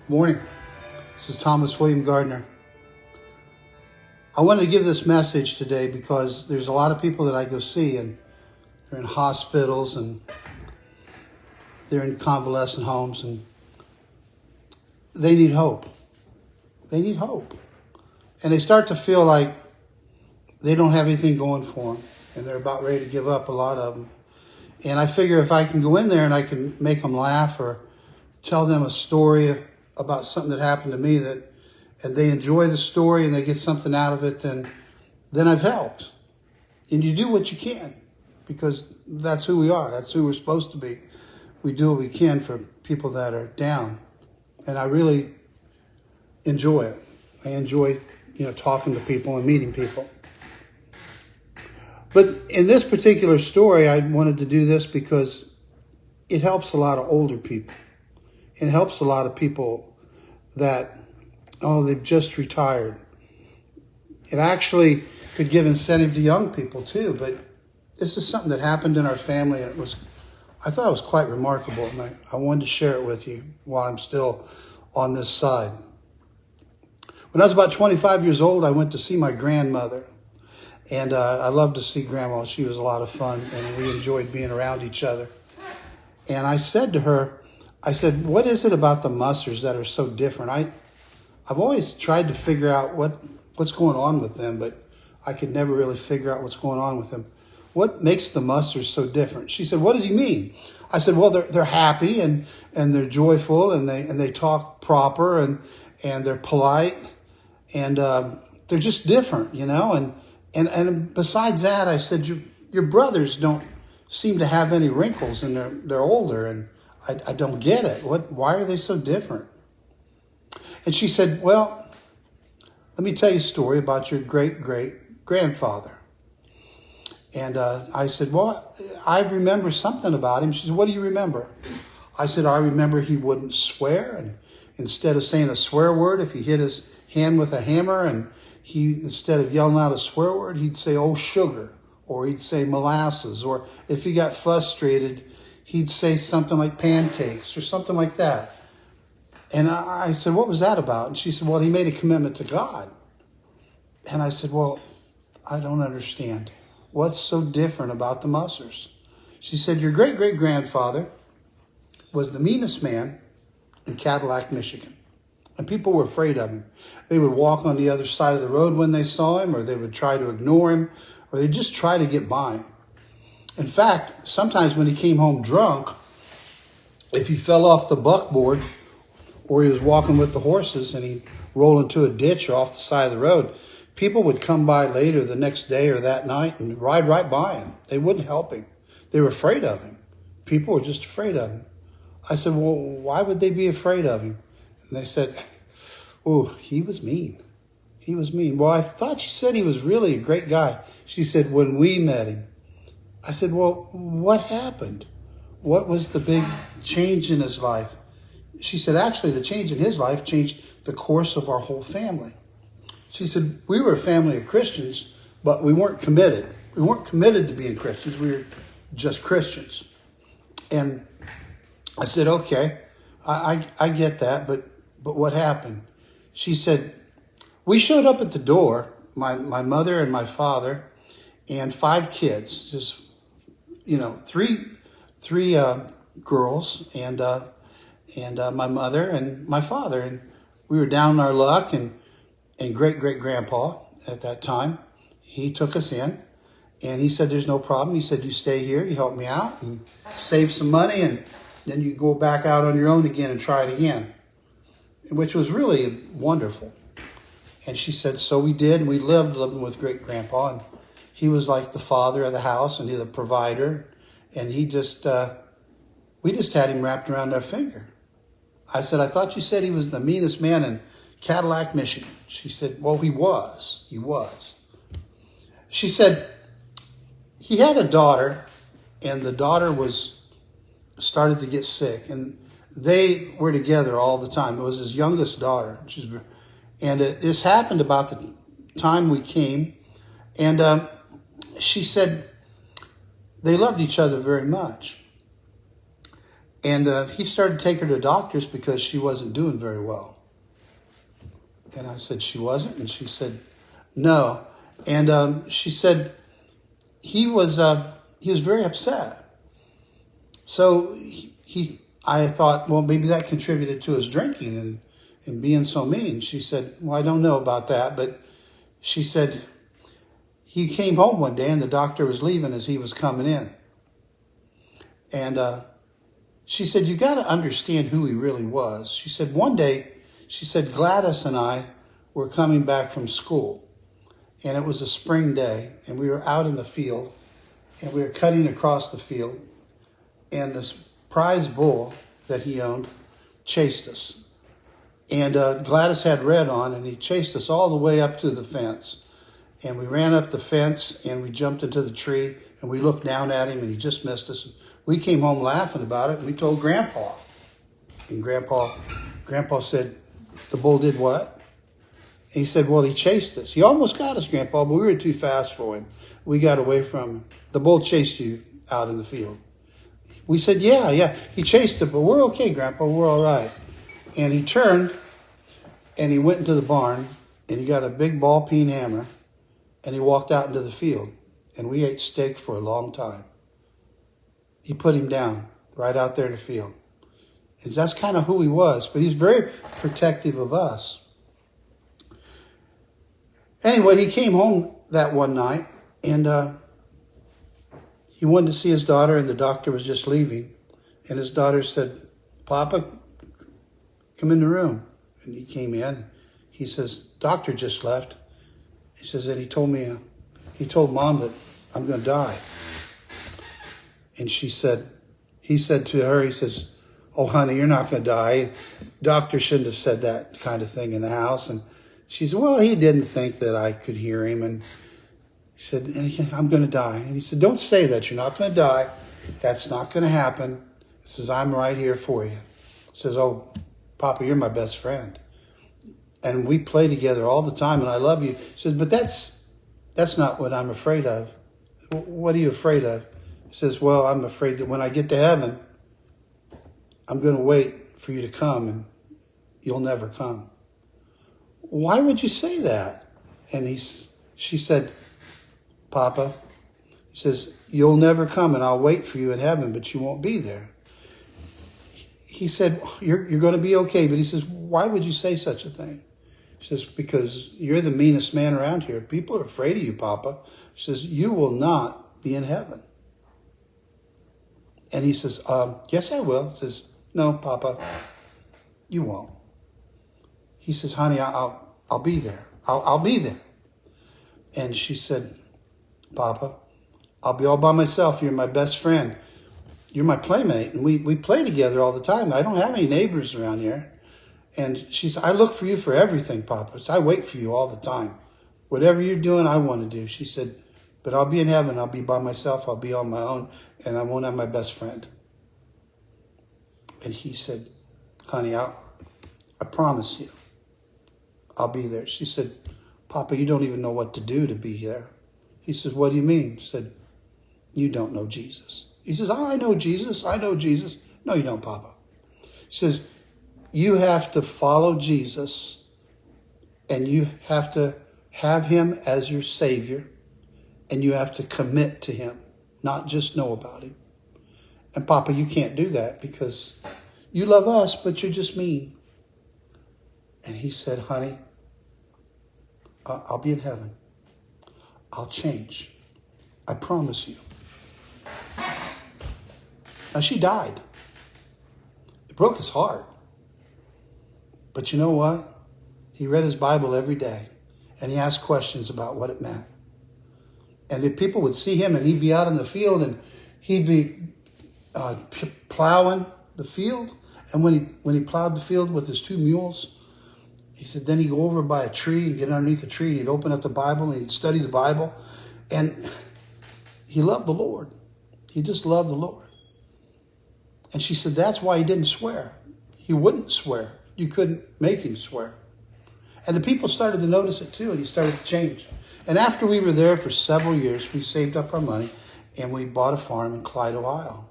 Morning. This is Thomas William Gardner. I wanted to give this message today because there's a lot of people that I go see, and they're in hospitals and they're in convalescent homes, and they need hope. They need hope. And they start to feel like they don't have anything going for them, and they're about ready to give up, a lot of them. And I figure if I can go in there and I can make them laugh or tell them a story about something that happened to me, and they enjoy the story and they get something out of it, then I've helped. And you do what you can, because that's who we are. That's who we're supposed to be. We do what we can for people that are down. And I really enjoy it. I enjoy, talking to people and meeting people. But in this particular story, I wanted to do this because it helps a lot of older people. It helps a lot of people that, they've just retired. It actually could give incentive to young people too, but this is something that happened in our family, and I thought it was quite remarkable, and I wanted to share it with you while I'm still on this side. When I was about 25 years old, I went to see my grandmother, and I loved to see Grandma. She was a lot of fun, and we enjoyed being around each other. And I said to her, what is it about the Musters that are so different? I've always tried to figure out what's going on with them, but I could never really figure out what's going on with them. What makes the Musters so different? She said, what does he mean? I said, well, they're happy and they're joyful, and they talk proper, and they're polite, and they're just different, And besides that, I said, your brothers don't seem to have any wrinkles, and they're older, and I don't get it. Why are they so different? And she said, well, let me tell you a story about your great-great-grandfather. And I said, well, I remember something about him. She said, what do you remember? I said, I remember he wouldn't swear, and instead of saying a swear word, if he hit his hand with a hammer, and instead of yelling out a swear word, he'd say, oh, sugar, or he'd say molasses, or if he got frustrated, he'd say something like pancakes or something like that. And I said, what was that about? And she said, well, he made a commitment to God. And I said, well, I don't understand. What's so different about the Musters? She said, your great-great-grandfather was the meanest man in Cadillac, Michigan. And people were afraid of him. They would walk on the other side of the road when they saw him, or they would try to ignore him, or they'd just try to get by him. In fact, sometimes when he came home drunk, if he fell off the buckboard, or he was walking with the horses and he'd roll into a ditch or off the side of the road, people would come by later the next day or that night and ride right by him. They wouldn't help him. They were afraid of him. People were just afraid of him. I said, well, why would they be afraid of him? And they said, oh, he was mean. He was mean. Well, I thought you said he was really a great guy. She said, when we met him. I said, well, what happened? What was the big change in his life? She said, actually, the change in his life changed the course of our whole family. She said, we were a family of Christians, but we weren't committed. We weren't committed to being Christians. We were just Christians. And I said, okay, I get that, but what happened? She said, we showed up at the door, my mother and my father, and 5 kids, just, three girls, and my mother and my father. And we were down on our luck, and great-great-grandpa at that time, he took us in, and he said, there's no problem. He said, you stay here, you help me out, and save some money, and then you go back out on your own again and try it again, which was really wonderful. And she said, so we did, and we living with great-grandpa, and he was like the father of the house, and he the provider, and he just, we just had him wrapped around our finger. I said, I thought you said he was the meanest man in Cadillac, Michigan. She said, well, he was. She said, he had a daughter, and the daughter started to get sick, and they were together all the time. It was his youngest daughter. And this happened about the time we came, and she said they loved each other very much. And he started to take her to doctors because she wasn't doing very well. And I said, she wasn't? And she said, no. And she said he was very upset. So I thought, well, maybe that contributed to his drinking and being so mean. She said, well, I don't know about that. But she said he came home one day and the doctor was leaving as he was coming in. And she said, you got to understand who he really was. She said, one day, she said, Gladys and I were coming back from school. And it was a spring day. And we were out in the field. And we were cutting across the field. And this prize bull that he owned chased us. And Gladys had red on. And he chased us all the way up to the fence. And we ran up the fence. And we jumped into the tree. And we looked down at him. And he just missed us. We came home laughing about it, and we told Grandpa. And Grandpa said, the bull did what? And he said, well, he chased us. He almost got us, Grandpa, but we were too fast for him. We got away from him. The bull chased you out in the field. We said, yeah, he chased it, but we're okay, Grandpa, we're all right. And he turned, and he went into the barn, and he got a big ball-peen hammer, and he walked out into the field. And we ate steak for a long time. He put him down right out there in the field. And that's kind of who he was. But he's very protective of us. Anyway, he came home that one night. And he wanted to see his daughter. And the doctor was just leaving. And his daughter said, Papa, come in the room. And he came in. He says, doctor just left. He says, and he told Mom that I'm going to die. And he said to her, he says, oh, honey, you're not going to die. Doctor shouldn't have said that kind of thing in the house. And she said, well, he didn't think that I could hear him. And he said, I'm going to die. And he said, don't say that. You're not going to die. That's not going to happen. He says, I'm right here for you. He says, oh, Papa, you're my best friend. And we play together all the time, and I love you. He says, but that's not what I'm afraid of. What are you afraid of? He says, well, I'm afraid that when I get to heaven, I'm going to wait for you to come and you'll never come. Why would you say that? And she said, Papa, he says, you'll never come and I'll wait for you in heaven, but you won't be there. He said, you're going to be okay. But he says, why would you say such a thing? He says, because you're the meanest man around here. People are afraid of you, Papa. He says, you will not be in heaven. And he says, yes, I will. He says, no, Papa, you won't. He says, honey, I'll be there. I'll be there. And she said, Papa, I'll be all by myself. You're my best friend. You're my playmate. And we play together all the time. I don't have any neighbors around here. And she said, I look for you for everything, Papa. I wait for you all the time. Whatever you're doing, I want to do. She said, but I'll be in heaven. I'll be by myself. I'll be on my own. And I won't have my best friend. And he said, honey, I promise you, I'll be there. She said, Papa, you don't even know what to do to be there. He says, what do you mean? She said, you don't know Jesus. He says, oh, I know Jesus. I know Jesus. No, you don't, Papa. She says, you have to follow Jesus and you have to have him as your Savior and you have to commit to him, not just know about him. And Papa, you can't do that because you love us, but you're just mean. And he said, honey, I'll be in heaven. I'll change. I promise you. Now, she died. It broke his heart. But you know what? He read his Bible every day, and he asked questions about what it meant. And if people would see him, and he'd be out in the field, and he'd be plowing the field. And when he plowed the field with his 2 mules, he said, then he'd go over by a tree and get underneath a tree, and he'd open up the Bible, and he'd study the Bible. And he loved the Lord. He just loved the Lord. And she said, that's why he didn't swear. He wouldn't swear. You couldn't make him swear. And the people started to notice it too, and he started to change. And after we were there for several years, we saved up our money, and we bought a farm in Clyde, Ohio.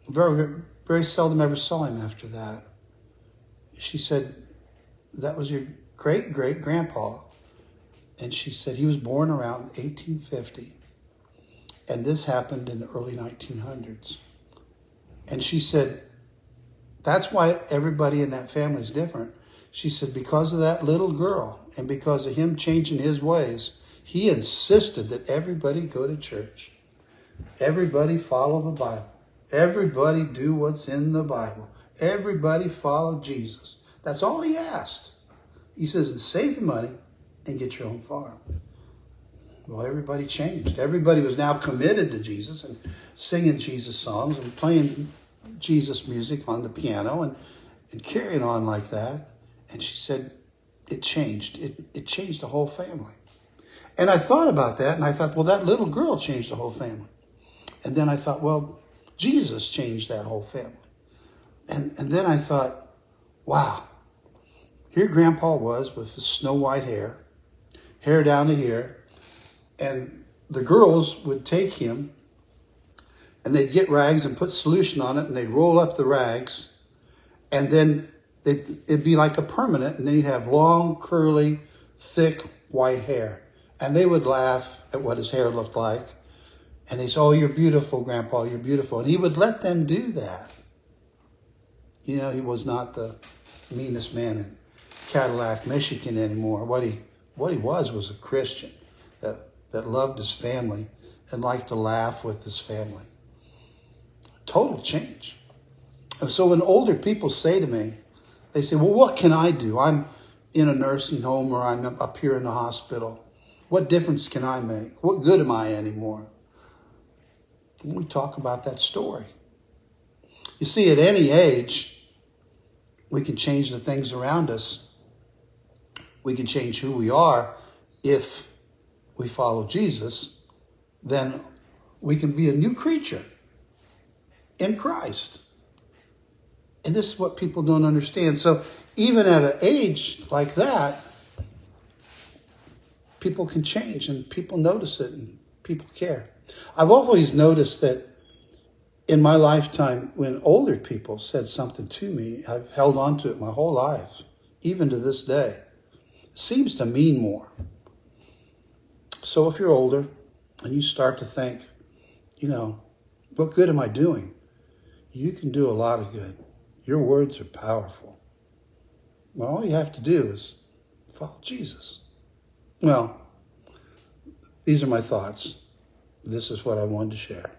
Very, very, very seldom ever saw him after that. She said, that was your great-great-grandpa. And she said he was born around 1850. And this happened in the early 1900s. And she said, that's why everybody in that family is different. She said, because of that little girl and because of him changing his ways, he insisted that everybody go to church. Everybody follow the Bible. Everybody do what's in the Bible. Everybody follow Jesus. That's all he asked. He says, save your money and get your own farm. Well, everybody changed. Everybody was now committed to Jesus and singing Jesus songs and playing Jesus music on the piano and carrying on like that. And she said, it changed. It changed the whole family. And I thought about that, and I thought, well, that little girl changed the whole family. And then I thought, well, Jesus changed that whole family. And then I thought, wow, here Grandpa was with his snow white hair down to here, and the girls would take him, and they'd get rags and put solution on it, and they'd roll up the rags, and then it'd be like a permanent, and then you'd have long, curly, thick, white hair. And they would laugh at what his hair looked like. And they'd say, oh, you're beautiful, Grandpa, you're beautiful. And he would let them do that. You know, he was not the meanest man in Cadillac, Michigan anymore. What he was a Christian that loved his family and liked to laugh with his family. Total change. And so when older people say to me, they say, well, what can I do? I'm in a nursing home or I'm up here in the hospital. What difference can I make? What good am I anymore? We talk about that story. You see, at any age, we can change the things around us. We can change who we are if we follow Jesus. Then we can be a new creature in Christ. And this is what people don't understand. So even at an age like that, people can change and people notice it and people care. I've always noticed that in my lifetime, when older people said something to me, I've held on to it my whole life, even to this day. It seems to mean more. So if you're older and you start to think, you know, what good am I doing? You can do a lot of good. Your words are powerful. Well, all you have to do is follow Jesus. Well, these are my thoughts. This is what I wanted to share.